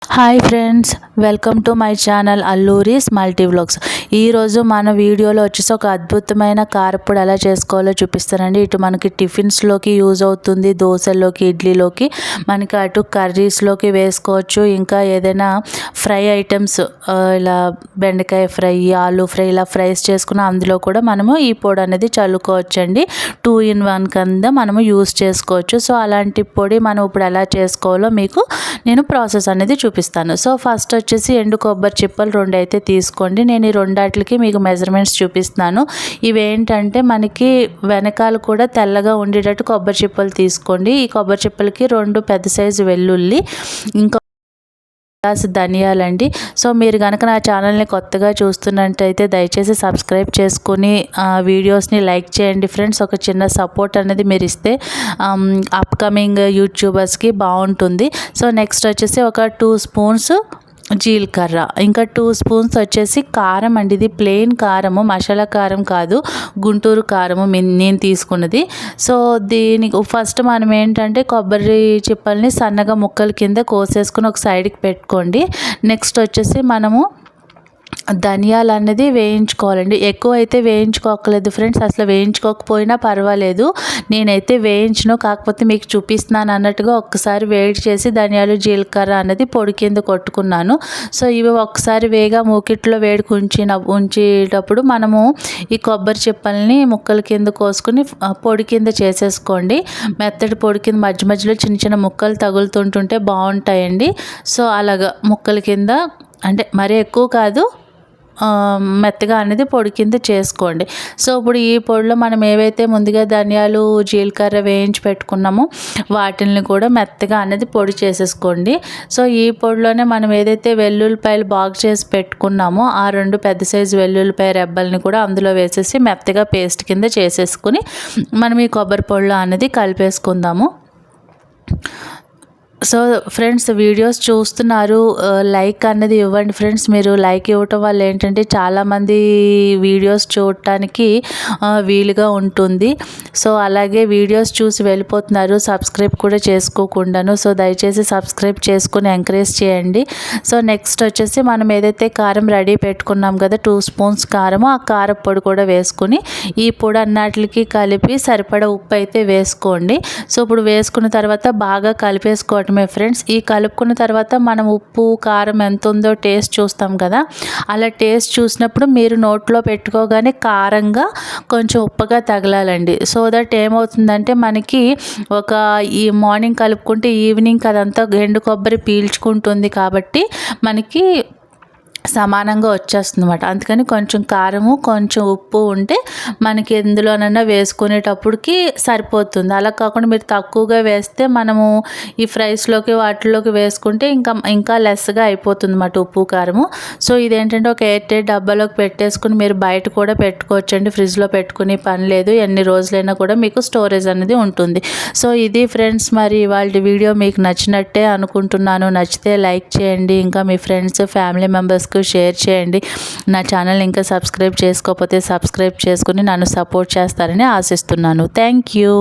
Hi friends, welcome to my channel Alluri's multi vlogs. ఈరోజు మన వీడియోలో వచ్చేసి ఒక అద్భుతమైన కారప్పొడి ఎలా చేసుకోవాలో చూపిస్తానండి. ఇటు మనకి టిఫిన్స్లోకి యూజ్ అవుతుంది, దోశల్లోకి, ఇడ్లీలోకి, మనకి అటు కర్రీస్లోకి వేసుకోవచ్చు. ఇంకా ఏదైనా ఫ్రై ఐటమ్స్ ఇలా బెండకాయ ఫ్రై, ఆలూ ఫ్రై ఇలా ఫ్రైస్ చేసుకున్న అందులో కూడా మనము ఈ పొడి అనేది చల్లుకోవచ్చండి. 2 in 1 కింద మనము యూజ్ చేసుకోవచ్చు. సో అలాంటి పొడి మనం ఇప్పుడు ఎలా చేసుకోవాలో మీకు నేను ప్రాసెస్ అనేది చూపిస్తాను. సో ఫస్ట్ వచ్చేసి ఎండు కొబ్బరి చిప్పలు 2 అయితే తీసుకోండి. నేను ఈ రెండాటికి మీకు మెజర్మెంట్స్ చూపిస్తున్నాను. ఇవేంటంటే మనకి వెనకాల కూడా తెల్లగా ఉండేటట్టు కొబ్బరి చిప్పలు తీసుకోండి. ఈ కొబ్బరి చిప్పలకి 2 పెద్ద సైజు వెల్లుల్లి, ఇంకా ధనియాలండి. సో మీరు కనుక నా ఛానల్ని కొత్తగా చూస్తున్నట్టయితే దయచేసి సబ్స్క్రైబ్ చేసుకుని వీడియోస్ని లైక్ చేయండి ఫ్రెండ్స్. ఒక చిన్న సపోర్ట్ అనేది మీరు ఇస్తే అప్కమింగ్ యూట్యూబర్స్కి బాగుంటుంది. సో నెక్స్ట్ వచ్చేసి ఒక 2 స్పూన్స్ జీలకర్ర, ఇంకా 2 స్పూన్స్ వచ్చేసి కారం అండి. ఇది ప్లెయిన్ కారము, మసాలా కారం కాదు, గుంటూరు కారము నేను తీసుకున్నది. సో దీనికి ఫస్ట్ మనం ఏంటంటే కొబ్బరి చిప్పల్ని సన్నగా ముక్కల కింద కోసేసుకుని ఒక సైడ్కి పెట్టుకోండి. నెక్స్ట్ వచ్చేసి మనము ధనియాలు అనేది వేయించుకోవాలండి. ఎక్కువ అయితే వేయించుకోకలేదు ఫ్రెండ్స్, అసలు వేయించుకోకపోయినా పర్వాలేదు. నేనైతే వేయించను, కాకపోతే మీకు చూపిస్తున్నాను అన్నట్టుగా ఒక్కసారి వేడి చేసి ధనియాలు, జీలకర్ర అనేది పొడి కింద కొట్టుకున్నాను. సో ఇవి ఒక్కసారి వేగా మూకిట్లో వేడికి ఉంచేటప్పుడు మనము ఈ కొబ్బరి చిప్పల్ని ముక్కల కింద కోసుకుని పొడి కింద చేసేసుకోండి. మెత్తటి పొడి కింద మధ్య మధ్యలో చిన్న చిన్న ముక్కలు తగులుతుంటుంటే బాగుంటాయండి. సో అలాగా ముక్కల కింద, అంటే మరీ ఎక్కువ కాదు, మెత్తగా అనేది పొడి కింద చేసుకోండి. సో ఇప్పుడు ఈ పొడిలో మనం ఏవైతే ముందుగా ధనియాలు, జీలకర్ర వేయించి పెట్టుకున్నామో వాటిని కూడా మెత్తగా అనేది పొడి చేసేసుకోండి. సో ఈ పొడిలోనే మనం ఏదైతే వెల్లుల్లిపాయలు బాగు చేసి పెట్టుకున్నామో ఆ 2 పెద్ద సైజు వెల్లుల్లిపాయ రెబ్బల్ని కూడా అందులో వేసేసి మెత్తగా పేస్ట్ కింద చేసేసుకుని మనం ఈ కొబ్బరి పొడిలో అనేది కలిపేసుకుందాము. సో ఫ్రెండ్స్, వీడియోస్ చూస్తున్నారు, లైక్ అనేది ఇవ్వండి ఫ్రెండ్స్. మీరు లైక్ ఇవ్వటం వల్ల ఏంటంటే చాలామంది వీడియోస్ చూడటానికి వీలుగా ఉంటుంది. సో అలాగే వీడియోస్ చూసి వెళ్ళిపోతున్నారు, సబ్స్క్రైబ్ కూడా చేసుకోకుండాను. సో దయచేసి సబ్స్క్రైబ్ చేసుకుని ఎంకరేజ్ చేయండి. సో నెక్స్ట్ వచ్చేసి మనం ఏదైతే కారం రెడీ పెట్టుకున్నాం కదా, 2 స్పూన్స్ కారము, ఆ కారం పొడి కూడా వేసుకుని ఈ పొడి అన్నిటికి కలిపి సరిపడా ఉప్పు అయితే వేసుకోండి. సో ఇప్పుడు వేసుకున్న తర్వాత బాగా కలిపేసుకోవటం ఫ్రెండ్స్. ఈ కలుపుకున్న తర్వాత మనం ఉప్పు కారం ఎంత ఉందో టేస్ట్ చూస్తాం కదా, అలా టేస్ట్ చూసినప్పుడు మీరు నోట్లో పెట్టుకోగానే కారంగా కొంచెం ఉప్పగా తగలాలండి. సో దట్ ఏమవుతుందంటే మనకి ఈ మార్నింగ్ కలుపుకుంటే ఈవినింగ్ అదంతా ఎండు కొబ్బరి పీల్చుకుంటుంది కాబట్టి మనకి సమానంగా వచ్చేస్తుంది అన్నమాట. అందుకని కొంచెం కారము, కొంచెం ఉప్పు ఉంటే మనకి ఎందులోనైనా వేసుకునేటప్పటికి సరిపోతుంది. అలా కాకుండా మీరు తక్కువగా వేస్తే మనము ఈ ఫ్రైస్లోకి వాటిల్లోకి వేసుకుంటే ఇంకా లెస్గా అయిపోతుంది అన్నమాట ఉప్పు కారము. సో ఇదేంటంటే ఒక ఎయిర్ టైట్ డబ్బాలోకి పెట్టేసుకుని మీరు బయట కూడా పెట్టుకోవచ్చండి, ఫ్రిడ్జ్లో పెట్టుకునే పని లేదు. ఎన్ని రోజులైనా కూడా మీకు స్టోరేజ్ అనేది ఉంటుంది. సో ఇది ఫ్రెండ్స్, మరి ఇవాళ వీడియో మీకు నచ్చినట్టే అనుకుంటున్నాను. నచ్చితే లైక్ చేయండి, ఇంకా మీ ఫ్రెండ్స్, ఫ్యామిలీ మెంబర్స్ షేర్ చేయండి. నా ఛానల్ ఇంకా సబ్స్క్రైబ్ చేసుకోకపోతే సబ్స్క్రైబ్ చేసుకుని నన్ను సపోర్ట్ చేస్తారని ఆశిస్తున్నాను. Thank you.